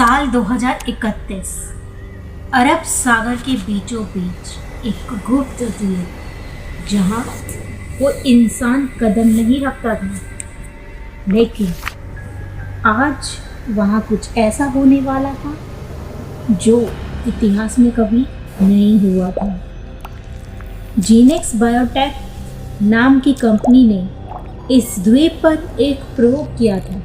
साल 2031 अरब सागर के बीचों बीच एक गुप्त द्वीप जहाँ वो इंसान कदम नहीं रखता था, लेकिन आज वहाँ कुछ ऐसा होने वाला था जो इतिहास में कभी नहीं हुआ था। जीनेक्स बायोटेक नाम की कंपनी ने इस द्वीप पर एक प्रयोग किया था।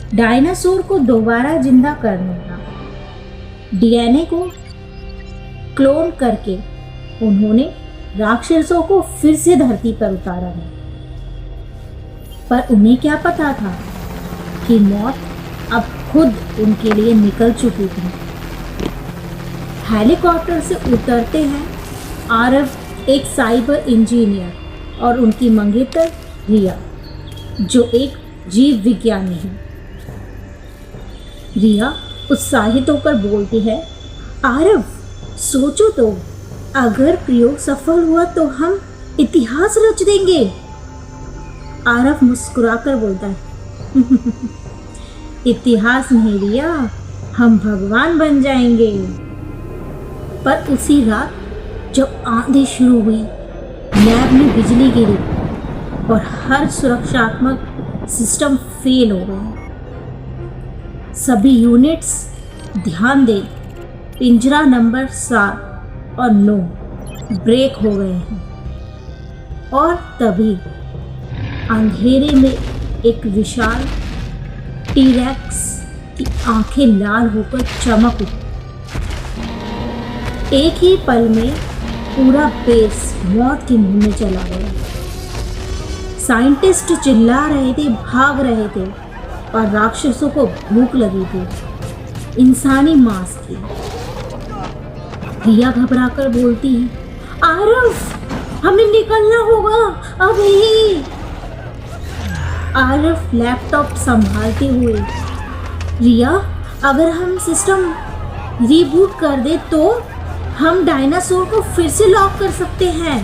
डायनासोर को दोबारा जिंदा करने का डीएनए को क्लोन करके उन्होंने राक्षसों को फिर से धरती पर उतारा है। पर उन्हें क्या पता था कि मौत अब खुद उनके लिए निकल चुकी थी। हेलीकॉप्टर से उतरते हैं आरव, एक साइबर इंजीनियर, और उनकी मंगेतर रिया, जो एक जीव विज्ञानी है। रिया उत्साहित होकर बोलती है, आरव, सोचो तो, अगर प्रयोग सफल हुआ तो हम इतिहास रच देंगे। आरव मुस्कुराकर बोलता है, इतिहास नहीं रिया, हम भगवान बन जाएंगे। पर उसी रात जब आंधी शुरू हुई, लैब में बिजली गिरी और हर सुरक्षात्मक सिस्टम फेल हो गए। सभी यूनिट्स ध्यान दें, पिंजरा नंबर 7 और 9 ब्रेक हो गए हैं। और तभी अंधेरे में एक विशाल टीरेक्स की आंखें लाल होकर चमक उठी। एक ही पल में पूरा बेस मौत के मुंह में चला गया। साइंटिस्ट चिल्ला रहे थे, भाग रहे थे, और राक्षसों को भूख लगी थी, इंसानी मांस की। रिया घबराकर बोलती है, आरव, हमें निकलना होगा अभी। आरव लैपटॉप संभालते हुए, रिया, अगर हम सिस्टम रीबूट कर दे तो हम डायनासोर को फिर से लॉक कर सकते हैं।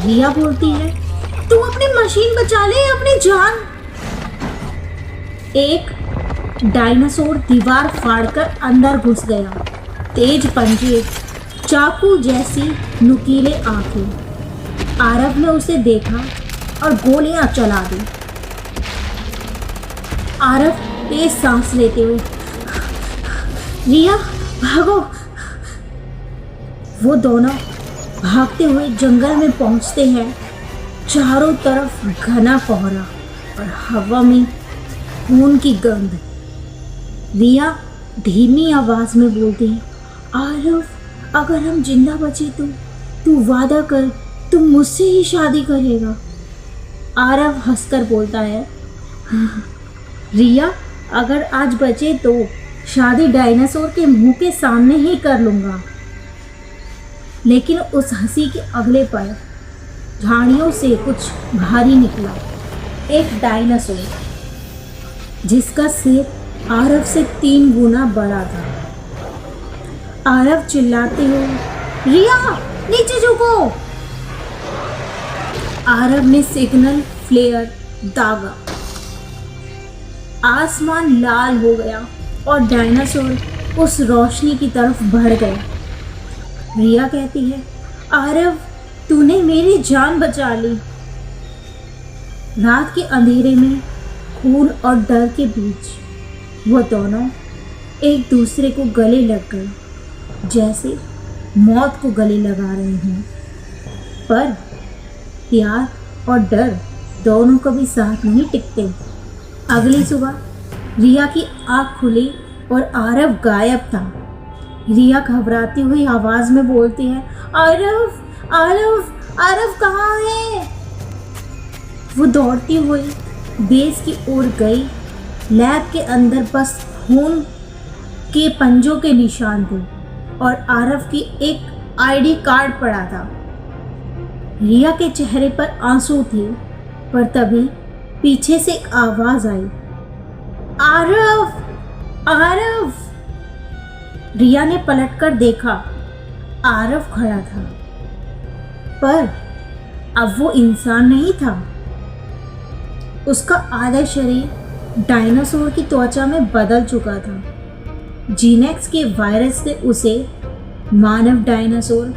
रिया बोलती है, तू अपनी मशीन बचा ले, अपनी जान। एक डायनासोर दीवार फाड़कर अंदर घुस गया। तेज पंजे, चाकू जैसी नुकीले आंखें। आरव ने उसे देखा और गोलियां चला दी। आरव तेज सांस लेते हुए, रिया भागो। वो दोनों भागते हुए जंगल में पहुंचते हैं। चारों तरफ घना कोहरा और हवा में खून की गंध। रिया धीमी आवाज में बोलती है, आरव, अगर हम जिंदा बचे तो तू वादा कर, तू मुझसे ही शादी करेगा। आरव हंसकर बोलता है, रिया, अगर आज बचे तो शादी डायनासोर के मुंह के सामने ही कर लूंगा। लेकिन उस हंसी के अगले पल झाड़ियों से कुछ भारी निकला। एक डायनासोर जिसका सिर आरव से 3 गुना बड़ा था। आरव चिल्लाते हुए, रिया, नीचे झुको। आरव ने सिग्नल फ्लेयर दागा। आसमान लाल हो गया और डायनासोर उस रोशनी की तरफ बढ़ गया। रिया कहती है, आरव, तूने मेरी जान बचा ली। रात के अंधेरे में खून और डर के बीच वो दोनों एक दूसरे को गले लग गए, जैसे मौत को गले लगा रहे हैं। पर प्यार और डर दोनों कभी साथ नहीं टिकते। अगली सुबह रिया की आँख खुली और आरव गायब था। रिया घबराती हुई आवाज में बोलती है, आरव, आरव, आरव कहाँ है? वो दौड़ती हुई बेस की ओर गई। लैब के अंदर बस खून के पंजों के निशान थे और आरव की एक आईडी कार्ड पड़ा था। रिया के चेहरे पर आंसू थे, पर तभी पीछे से एक आवाज आई, आरव, आरव। रिया ने पलटकर देखा। आरव खड़ा था, पर अब वो इंसान नहीं था। उसका आधा शरीर डायनासोर की त्वचा में बदल चुका था। जीनेक्स के वायरस ने उसे मानव डायनासोर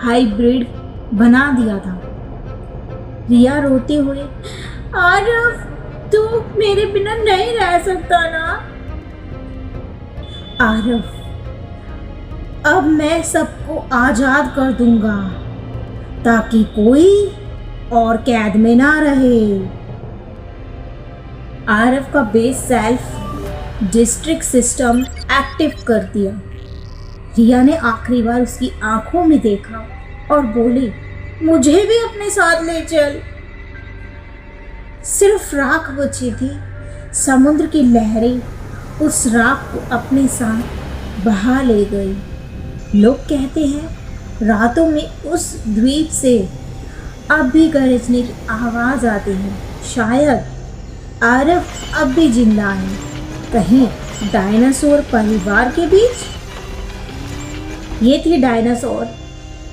हाइब्रिड बना दिया था। रिया रोते हुए, आरव तू मेरे बिना नहीं रह सकता ना। आरव, अब मैं सबको आजाद कर दूंगा ताकि कोई और कैद में ना रहे। आरव का base self district system active कर दिया। रिया ने आखिरी बार उसकी आंखों में देखा और बोली, मुझे भी अपने साथ ले चल। सिर्फ राख बची थी। समुद्र की लहरें उस राख को अपने साथ बहा ले गई। लोग कहते हैं रातों में उस द्वीप से अब भी गरजने की आवाज आती है। शायद आरव अब भी जिंदा है, कहीं डायनासोर परिवार के बीच। ये थी डायनासोर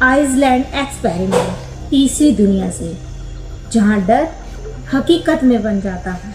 आइसलैंड एक्सपेरिमेंट, तीसरी दुनिया से, जहां डर हकीकत में बन जाता है।